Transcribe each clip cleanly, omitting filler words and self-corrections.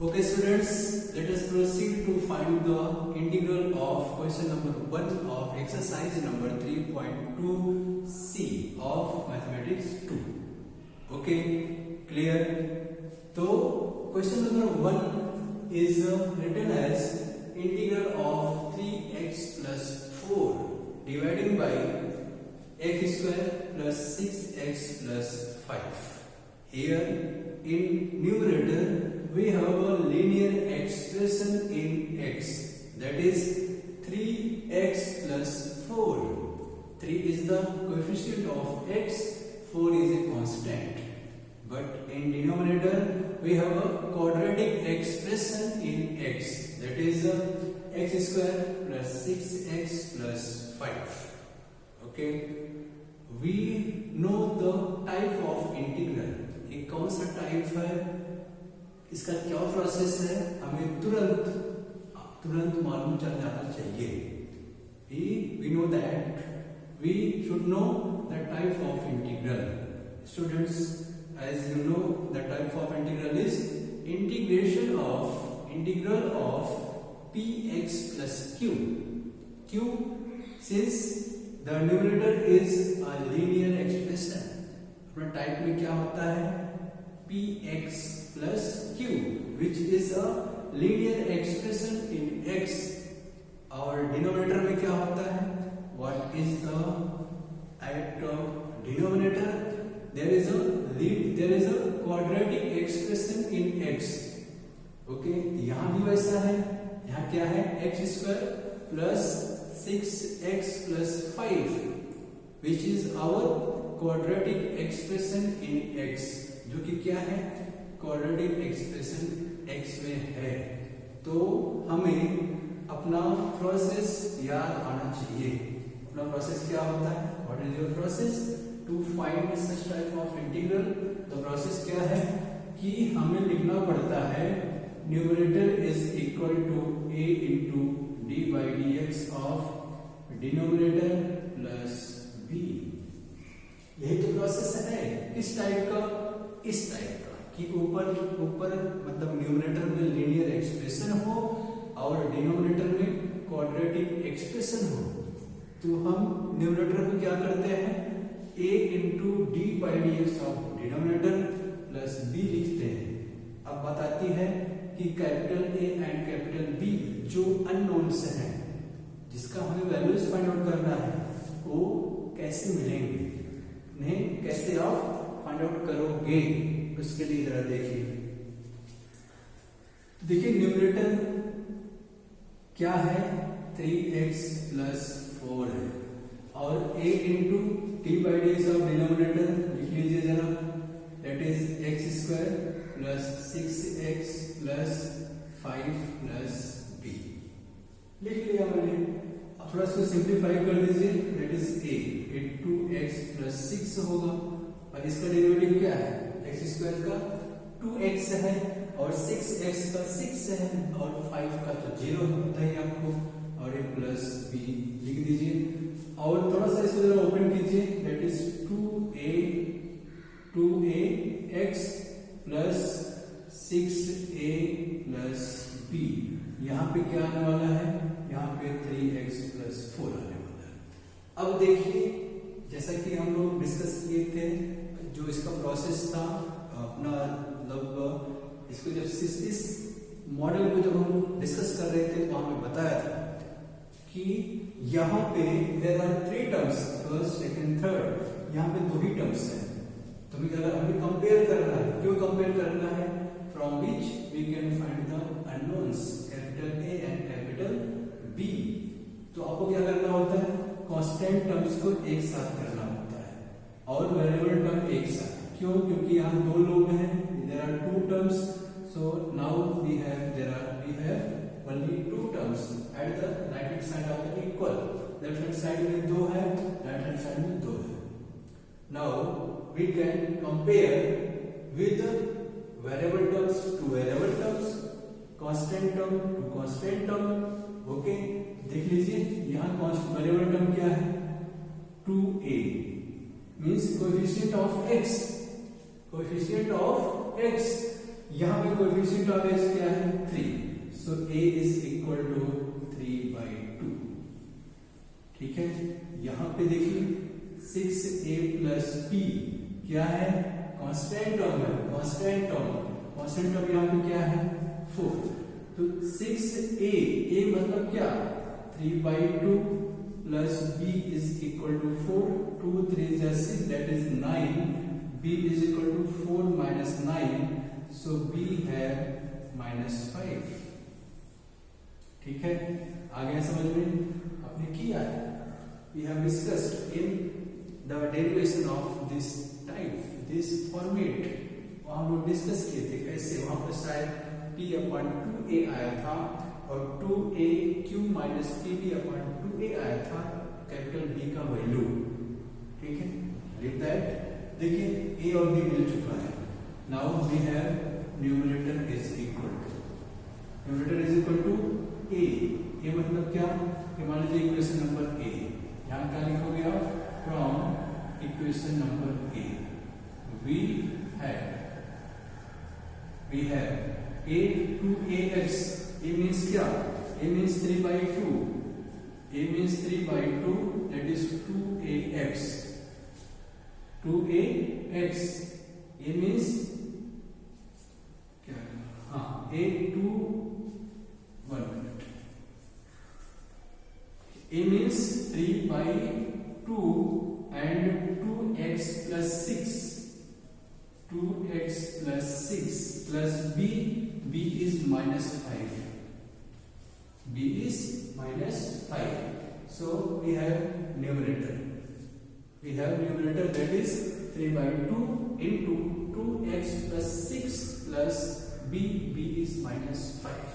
Okay students, let us proceed to find the integral of question number 1 of exercise number 3.2c of mathematics 2. Okay, clear? So question number 1 is written as integral of 3x plus 4 dividing by x square plus 6x plus 5. Here in numerator we have a linear expression in x, that is 3x plus 4. 3 is the coefficient of x, 4 is a constant. But in denominator we have a quadratic expression in x, that is x square plus 6x plus 5. Okay, we know the type of integral. ये कौन सा type है, इसका क्या process है, हमें तुरंत मालूम चल जाना चाहिए. We know that we should know the type of integral. Students, as you know, the type of integral is integral of px plus q. Since the numerator is a linear expression, अपना type में क्या होता है, px plus q, which is a linear expression in x. और denominator में क्या होता है, what is the at denominator? There is a quadratic expression in x. Okay, यहाँ भी वैसा है. यहाँ क्या है, x square plus 6x plus 5, which is our quadratic expression in x, जो कि क्या है, quadratic expression x में है. तो हमें अपना प्रोसेस याद आना चाहिए. अपना प्रोसेस क्या होता है, what is your process to find such type of integral? तो प्रोसेस क्या है कि हमें लिखना पड़ता है numerator is equal to a into d by dx of denominator plus b. यही तो प्रोसेस है. किस टाइप का, इस टाइप का कि ऊपर मतलब न्यूमरेटर में लीनियर एक्सप्रेशन हो और डिनोमिनेटर में क्वाड्रेटिक एक्सप्रेशन हो. तो हम न्यूमरेटर को क्या करते हैं, a into D by D x of denominator plus b लिखते हैं. अब बताती है कि capital A and capital B जो अननोन्स हैं, जिसका हमें वैल्यूज फाइंड आउट करना है, वो कैसे मिलेंगे, उन्हें कैसे आप फाइंड आउट करोगे, उसके लिए जरा देखिए. न्यूमरेटर क्या है, 3x plus 4 है, और a into T by D x of denominator लिख लीजिए जरा, that is x square plus 6x plus 5 plus b. लिख लिया मैंने. अब थोड़ा सा सिंप्लीफाई कर दीजिए, that is a into x plus 6 होगा, और इसका डेरिवेटिव क्या है, x स्क्वायर का 2x है और 6x का 6 है और 5 का तो 0 होता है आपको, और एक प्लस b लिख दीजिए. और थोड़ा सा इसको जरा ओपन कीजिए, that is 2ax plus 6a plus b. यहाँ पे क्या आने वाला है, यहाँ पे 3x प्लस 4 आने वाला है. अब देखिए, जैसा कि हम लोग डिस्कस किए थे, जो इसका प्रोसेस था अपना, मतलब इसको जब इस मॉडल को जब हम डिस्कस कर रहे थे तो हमें बताया था कि यहाँ पे there are 3 terms, first second third, यहाँ पे 2 ही टर्म्स हैं. तो हमें कंपेयर करना है. क्यों कंपेयर करना है, from which we can find the unknowns capital A and capital B. तो आपको क्या करना होता है, कांस्टेंट टर्म्स को एक साथ करना होता है और वेरिएबल टर्म एक साथ. क्यों, क्योंकि यहाँ 2 लोग हैं, there are 2 terms, so now we have only 2 terms at the right hand side of the equal. Left hand side में 2 है, right hand side में 2 है. Now we can compare with variable terms to variable terms, constant term to constant term. Okay, देख लीजिए, यहाँ variable term क्या है, 2a means coefficient of x यहाँ पे कोएफिशिएंट ऑफ x क्या है 3, सो a इज इक्वल टू 3/2। ठीक है, यहाँ पे देखिए 6a प्लस b क्या है, कांस्टेंट टर्म है, कांस्टेंट टर्म यहाँ पे क्या है 4, तो 6a a मतलब क्या 3/2 plus b is equal to 4, 2 3 जा 6 that is 9, b is equal to 4 minus 9, so b है -5। ठीक है, आ गया समझ में, आपने किया है, we have discussed in the derivation of this type, this format, वहां हम लोग डिस्कस किए थे कैसे, वहां पर शायद p/2a आया था और 2a q माइनस pb/2a आया था, कैपिटल B का वैल्यू। ठीक है, लिख दैट, देखिए a और b मिल चुका है, now we have numerator is equal to a मतलब क्या, मान लीजिए इक्वेशन नंबर a, यहाँ क्या लिखोगे आप, from equation number a we have a to ax, a means क्या, a means 3/2, a means 3/2 that is 2ax, 2ax, a means क्या, हाँ a to 1 minute, a means 3/2 and 2x plus 6, 2x plus 6 plus b is -5, b is -5, so we have numerator that is 3/2 into 2x plus 6 plus b is -5।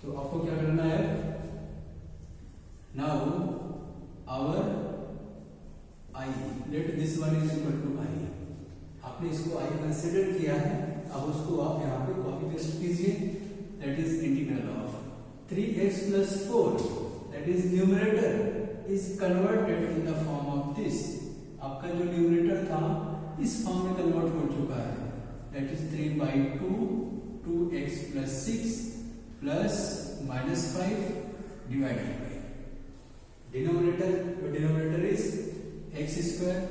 तो आपको क्या करना है, now our I, let this one is equal to I, आपने इसको I consider किया है, अब उसको आप यहाँ पे कॉपी पेस्ट कीजिए, that is integral of 3x plus 4 that is numerator is converted in the form of this, आपका जो न्यूमरेटर था इस फॉर्म में कन्वर्ट हो चुका है, that is 3/2 2x plus 6 plus -5 divided by denominator is x square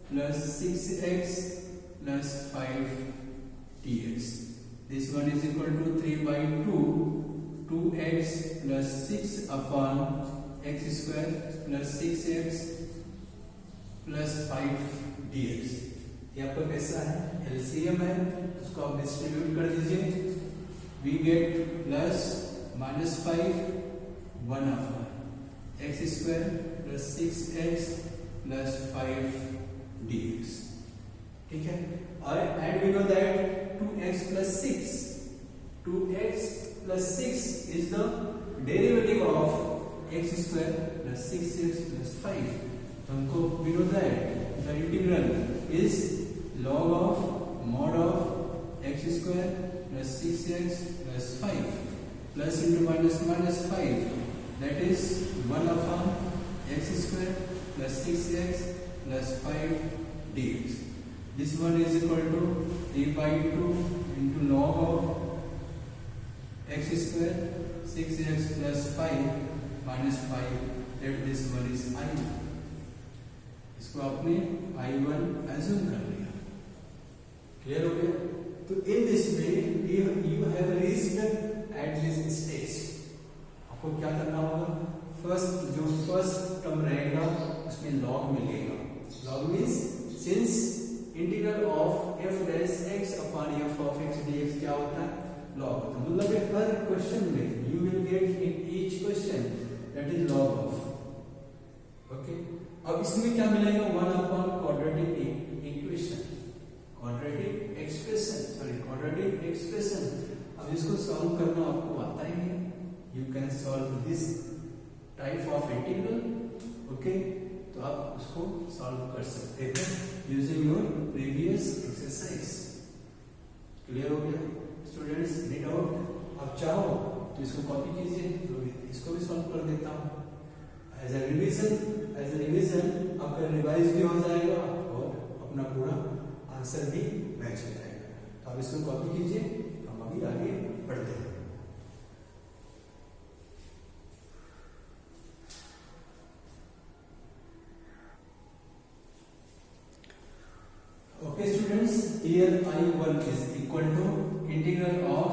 plus 6x plus 5 dx, this one is equal to 3/2 2x plus 6 upon x square plus 6x plus 5 dx। ये आपका कैसा है, LCM है, उसको आप डिस्ट्रीब्यूट कर दीजिए, we get plus -5 1 upon x square plus 6x plus 5 dx। ठीक है, और and we know that 2x plus 6 is the derivative of x square plus 6x plus 5, तो हमको we know that the integral is log of mod of x square plus 6x plus 5 plus into minus 5, that is 1 upon x square plus 6x plus 5 dx, this one is equal to 3/2 into log of x square 6x plus 5 minus 5, that this one is I, इसको आपने I1 assume कर लिया, clear हो गया। तो in this way you have reached at this stage, आपको क्या करना होगा, फर्स्ट टर्म रहेगा उसमें लॉग मिलेगा, log means since integral of f dash x upon f of x dx क्या होता है, लॉग होता है, मतलब हर क्वेश्चन में you will get in each question that is log of, okay. अब इसमें क्या मिलेगा, 1 upon quadratic equation, quadratic expression. अब इसको सॉल्व करना आपको आता ही है, you can solve this type of integral, okay, तो आप उसको सॉल्व कर सकते हैं using your previous exercise. Clear हो गया स्टूडेंट्स, नी डाउट? आप चाहो तो इसको कॉपी कीजिए, तो इसको भी सॉल्व कर देता हूँ एज ए रिवीजन, आपका रिवाइज भी हो जाएगा और अपना पूरा आंसर भी मैच हो जाएगा। तो आप इसको कॉपी कीजिए, हम अभी आगे बढ़ते हैं। Okay students, here I1 is equal to integral of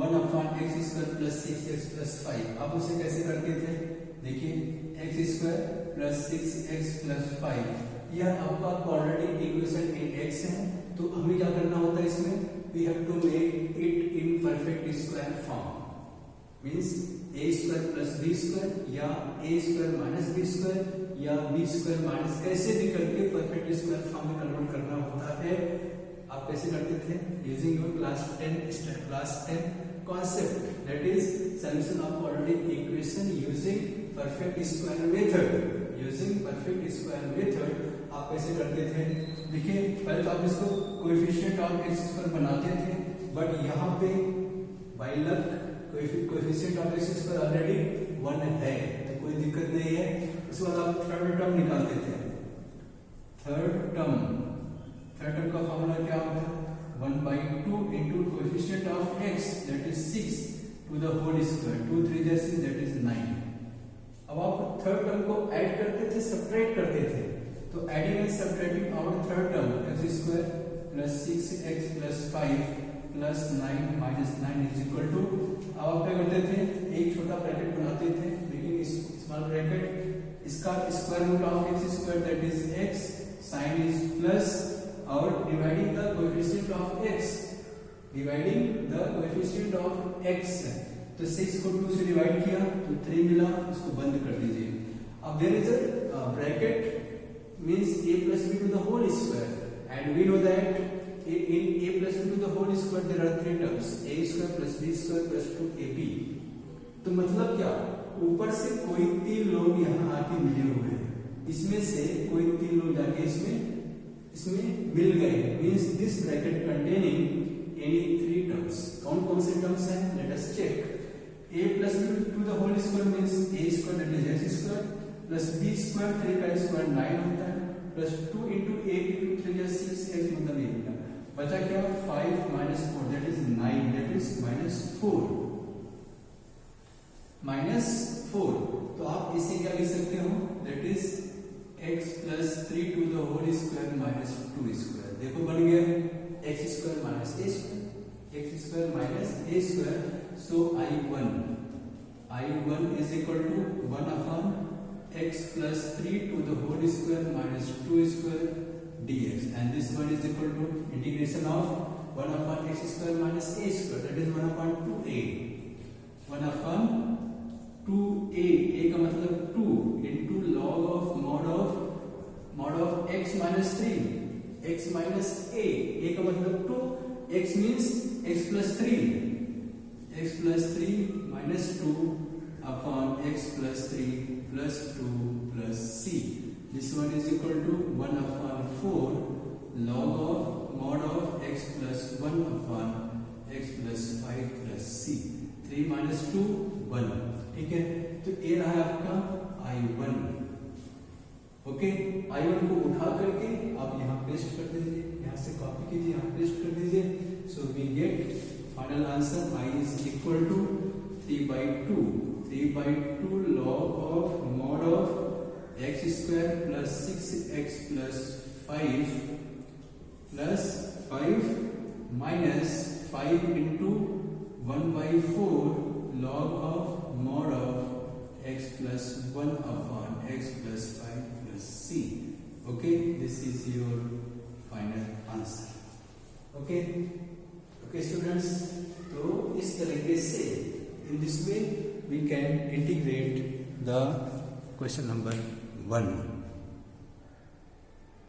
1 upon x square plus 6x plus 5। आप उसे कैसे करते थे? देखिए x square plus 6x plus 5 यह आपका ऑलरेडी इक्वेशन इन x है, तो हमें क्या करना होता है इसमें? We have to make it in perfect square form, means a square plus b square या a square minus b square या b square minus, कैसे भी करके परफेक्ट स्क्वायर फॉर्म में कन्वर्ट करना होता है। आप कैसे करते थे? Using your class 10 concept, that is solution of quadratic equation using perfect square method। Using perfect square method आप कैसे करते थे? देखिए पहले तो आप इसको कोएफिशिएंट ऑफ एक्स स्क्वायर बनाते थे, बट यहाँ पे by luck coefficient of x square already 1 है, तो कोई दिक्कत नहीं है। उसके बाद आप थर्ड टर्म निकालते थे। थर्ड टर्म का फॉर्मूला क्या होता है? 1/2 into coefficient of x, that is 6 to the whole square, 2 3 जा 6, that is 9। अब आप थर्ड टर्म को ऐड करते थे, सब्ट्रैक्ट करते थे, तो adding and subtracting our third term x square plus 6x plus 5 plus 9 minus 9 is equal to, अब आप क्या करते थे? एक छोटा ब्रैकेट बनाते थे, लेकिन स्मॉल ब्रैकेट, इसका square root of x square that is x, sign is plus, और dividing the coefficient of x, तो 6 को 2 से डिवाइड किया तो 3 मिला, इसको बंद कर दीजिए। अब there is a bracket means a plus b to the whole square, and we know that in a plus b to the whole square there are 3 terms, a square plus b square plus 2ab। तो मतलब क्या? ऊपर से कोई 3 लोग यहाँ आके मिले हुए हैं, इसमें से कोई 3 लोग जाके इसमें मिल गए, means this bracket containing any 3 terms. कौन कौन से टर्म्स हैं? Let us check. a plus b to the whole square means a square that is x square plus b square, 3 का स्क्वायर 9 होता है, plus 2 into a into 3 is 6, x मतलब ये होगा। बचा क्या? 5 minus 4 that is 9, that is -4। तो आप इसे क्या लिख सकते हो? that is x plus 3 to the whole square minus 2 square। देखो बन गया x square minus a square, x square minus a square। So I1 is equal to 1 upon x plus 3 to the whole square minus 2 square dx, and this one is equal to integration of 1 upon x square minus a square, that is 1 upon 2a, 1 upon 2a, a का मतलब 2 into log of mod of x minus 3, x minus a का मतलब 2, x means x plus 3 minus 2 upon x plus 3 plus 2 plus c, this one is equal to 1 upon 4 log of mod of x plus 1 upon x plus 5 plus c, 3 minus 2 1। ठीक है, तो ये रहा आपका I1। Okay, I1 को उठा करके आप यहाँ पेस्ट कर दीजिए, यहाँ से कॉपी कीजिए, यहाँ पेस्ट कर दीजिए। So we get final answer I is equal to 3/2 log of mod of x square plus 6x plus 5 plus 5 minus 5 into 1/4 log of mod of x plus 1 upon x plus 5 plus c। Okay, this is your final answer। Okay students, तो इस तरीके से in this way we can integrate the question number 1।